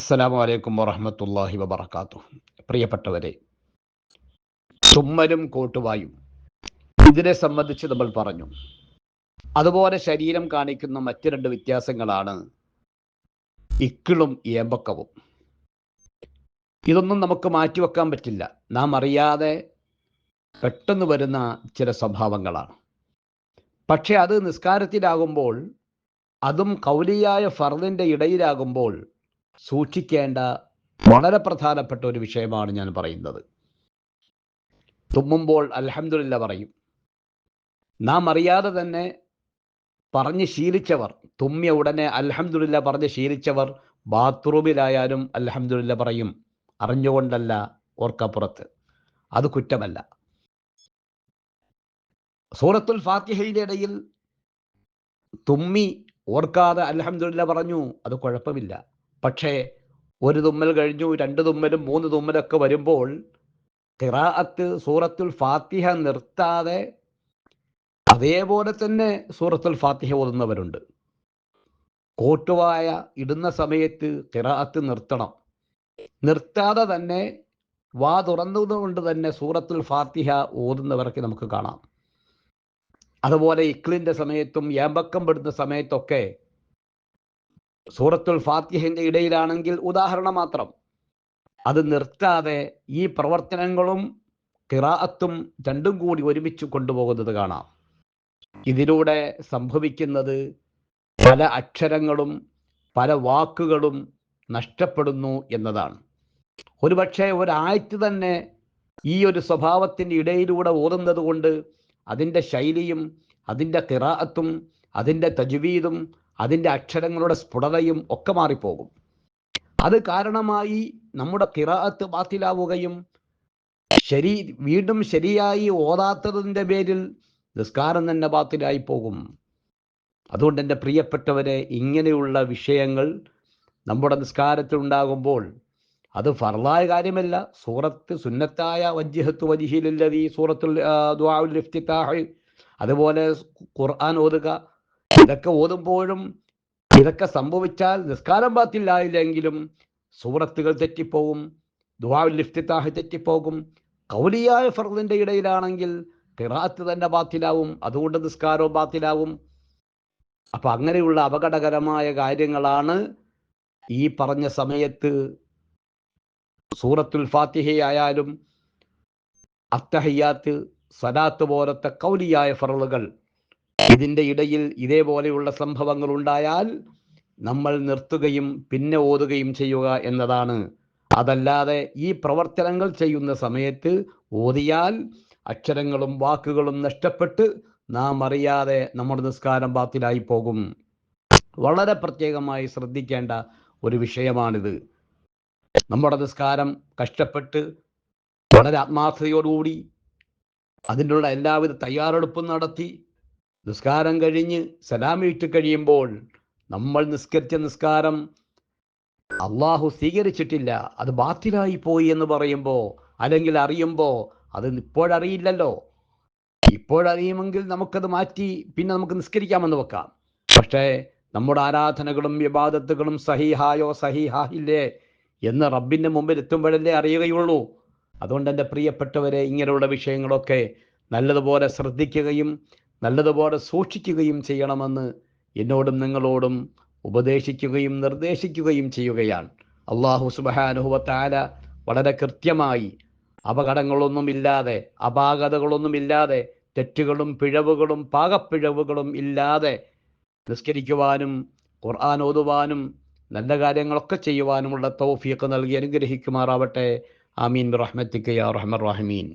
അസ്സലാമു അലൈക്കും വറഹ്മത്തുള്ളാഹി വബറകാതുഹു. പ്രിയപ്പെട്ടവരെ, തുമ്മലും കോട്ടുവായും ഇതിനെ സംബന്ധിച്ച് നമ്മൾ പറഞ്ഞു. അതുപോലെ ശരീരം കാണിക്കുന്ന മറ്റ് രണ്ട് വ്യത്യാസങ്ങളാണ് ഇക്കിളും ഏമ്പക്കവും. ഇതൊന്നും നമുക്ക് മാറ്റിവെക്കാൻ പറ്റില്ല. നാം അറിയാതെ പെട്ടെന്ന് വരുന്ന ചില സ്വഭാവങ്ങളാണ്. പക്ഷെ അത് നിസ്കാരത്തിലാകുമ്പോൾ, അതും കൗലിയായ ഫർദിൻ്റെ ഇടയിലാകുമ്പോൾ സൂക്ഷിക്കേണ്ട വളരെ പ്രധാനപ്പെട്ട ഒരു വിഷയമാണ് ഞാൻ പറയുന്നത്. തുമ്മുമ്പോൾ അൽഹംദുലില്ലാ പറയും. നാം അറിയാതെ തന്നെ പറഞ്ഞ് ശീലിച്ചവർ, തുമ്മിയ ഉടനെ അൽഹംദുലില്ലാ പറഞ്ഞ് ശീലിച്ചവർ ബാത്റൂമിലായാലും അൽഹംദുലില്ലാ പറയും. അറിഞ്ഞുകൊണ്ടല്ല, ഓർക്കപ്പുറത്ത്. അത് കുറ്റമല്ല. സൂറത്തുൽ ഫാത്തിഹയുടെ ഇടയിൽ തുമ്മി ഓർക്കാതെ അൽഹംദുലില്ലാ പറഞ്ഞു, അത് കുഴപ്പമില്ല. പക്ഷേ ഒരു തുമ്മൽ കഴിഞ്ഞു, രണ്ട് തുമ്മലും മൂന്ന് തുമ്മലൊക്കെ വരുമ്പോൾ ഖിറാഅത്ത് സൂറത്തുൽ ഫാത്തിഹ നിർത്താതെ അതേപോലെ തന്നെ സൂറത്തുൽ ഫാത്തിഹ ഓതുന്നവരുണ്ട്. കോട്ടുവായ ഇടുന്ന സമയത്ത് ഖിറാഅത്ത് നിർത്തണം. നിർത്താതെ തന്നെ വാ തുറന്നതുകൊണ്ട് തന്നെ സൂറത്തുൽ ഫാത്തിഹ ഓതുന്നവർക്ക് നമുക്ക് കാണാം. അതുപോലെ ഇക്ലിൻ്റെ സമയത്തും ഏമ്പക്കം പെടുന്ന സമയത്തൊക്കെ സൂറത്തുൽ ഫാത്തിഹയുടെ ഇടയിലാണെങ്കിൽ ഉദാഹരണം മാത്രം, അത് നിർത്താതെ ഈ പ്രവർത്തനങ്ങളും ഖിറാഅത്തും രണ്ടും കൂടി ഒരുമിച്ച് കൊണ്ടുപോകുന്നത് കാണാം. ഇതിലൂടെ സംഭവിക്കുന്നത് പല അക്ഷരങ്ങളും പല വാക്കുകളും നഷ്ടപ്പെടുന്നു എന്നതാണ്. ഒരുപക്ഷെ ഒരായത്ത് തന്നെ ഈ ഒരു സ്വഭാവത്തിൻ്റെ ഇടയിലൂടെ ഓതുന്നത് കൊണ്ട് അതിൻ്റെ ശൈലിയും അതിൻ്റെ ഖിറാഅത്തും അതിൻ്റെ തജ്വീദും അതിൻ്റെ അക്ഷരങ്ങളുടെ സ്ഫുടതയും ഒക്കെ മാറിപ്പോകും. അത് കാരണമായി നമ്മുടെ ഖിറാഅത്ത് ബാത്തിലാവുകയും വീണ്ടും ശരിയായി ഓതാത്തതിൻ്റെ പേരിൽ നിസ്കാരം തന്നെ ബാത്തിലായി പോകും. അതുകൊണ്ട് എൻ്റെ പ്രിയപ്പെട്ടവരെ, ഇങ്ങനെയുള്ള വിഷയങ്ങൾ നമ്മുടെ നിസ്കാരത്തിൽ ഉണ്ടാകുമ്പോൾ അത് ഫർളായ കാര്യമല്ല. സൂറത്ത് സുന്നത്തായ വജ്ഹത്തു വജ്ഹിലില്ലദീ സൂറത്തുൽ ദുആഉൽ ഇഫ്തിതാഹ്, അതുപോലെ ഖുർആൻ ഓതുക, ഇതൊക്കെ ഓതുമ്പോഴും ഇതൊക്കെ സംഭവിച്ചാൽ നിസ്കാരം ബാത്തിലായില്ലെങ്കിലും സൂറത്തുകൾ തെറ്റിപ്പോകും, ദുആഉൽ ഇഫ്തിതാഹ് തെറ്റിപ്പോകും. ഖൗലിയായ ഫർദിൻ്റെ ഇടയിലാണെങ്കിൽ ഖിറാഅത്ത് തന്നെ ബാത്തിലാവും, അതുകൊണ്ട് നിസ്കാരവും ബാത്തിലാവും. അപ്പം അങ്ങനെയുള്ള അപകടകരമായ കാര്യങ്ങളാണ് ഈ പറഞ്ഞ സമയത്ത് സൂറത്തുൽ ഫാത്തിഹയായാലും അത്തഹിയ്യാത്ത്, സലാത്ത് പോലത്തെ ഖൗലിയായ ഫർളുകൾ, ഇതിൻ്റെ ഇടയിൽ ഇതേപോലെയുള്ള സംഭവങ്ങൾ ഉണ്ടായാൽ നമ്മൾ നിർത്തുകയും പിന്നെ ഓതുകയും ചെയ്യുക എന്നതാണ്. അതല്ലാതെ ഈ പ്രവർത്തനങ്ങൾ ചെയ്യുന്ന സമയത്ത് ഓതിയാൽ അക്ഷരങ്ങളും വാക്കുകളും നഷ്ടപ്പെട്ട് നാം അറിയാതെ നമ്മുടെ നിസ്കാരം ബാത്തിലായി പോകും. വളരെ പ്രത്യേകമായി ശ്രദ്ധിക്കേണ്ട ഒരു വിഷയമാണിത്. നമ്മുടെ നിസ്കാരം കഷ്ടപ്പെട്ട് വളരെ ആത്മാർത്ഥതയോടുകൂടി അതിനുള്ള എല്ലാവിധ തയ്യാറെടുപ്പും നടത്തി നിസ്കാരം കഴിഞ്ഞ് സലാമിട്ട് കഴിയുമ്പോൾ നമ്മൾ നിസ്കരിച്ച നിസ്കാരം അള്ളാഹു സ്വീകരിച്ചിട്ടില്ല, അത് ബാത്തിലായി പോയി എന്ന് പറയുമ്പോൾ, അല്ലെങ്കിൽ അറിയുമ്പോൾ, അത് ഇപ്പോഴറിയില്ലല്ലോ. ഇപ്പോഴറിയുമെങ്കിൽ നമുക്കത് മാറ്റി പിന്നെ നമുക്ക് നിസ്കരിക്കാമെന്ന് വെക്കാം. പക്ഷേ നമ്മുടെ ആരാധനകളും ഇബാദത്തുകളും സഹീഹായോ സഹീഹായില്ലേ എന്ന് റബ്ബിൻ്റെ മുമ്പിൽ എത്തുമ്പോഴല്ലേ അറിയുകയുള്ളൂ. അതുകൊണ്ട് എൻ്റെ പ്രിയപ്പെട്ടവരെ, ഇങ്ങനെയുള്ള വിഷയങ്ങളൊക്കെ നല്ലതുപോലെ ശ്രദ്ധിക്കുകയും നല്ലതുപോലെ സൂക്ഷിക്കുകയും ചെയ്യണമെന്ന് എന്നോടും നിങ്ങളോടും ഉപദേശിക്കുകയും നിർദ്ദേശിക്കുകയും ചെയ്യുകയാണ്. അല്ലാഹു സുബ്ഹാനഹു വ തആല വളരെ കൃത്യമായി അപകടങ്ങളൊന്നുമില്ലാതെ, അപാകതകളൊന്നുമില്ലാതെ, തെറ്റുകളും പിഴവുകളും പാകപ്പിഴവുകളും ഇല്ലാതെ നിസ്കരിക്കുവാനും ഖുർആൻ ഓതുവാനും നല്ല കാര്യങ്ങളൊക്കെ ചെയ്യുവാനുമുള്ള തൗഫീഖ് നൽകി അനുഗ്രഹിക്കുമാറാവട്ടെ. ആമീൻ ബിറഹ്മതിക യാ അർഹമർ റഹീമീൻ.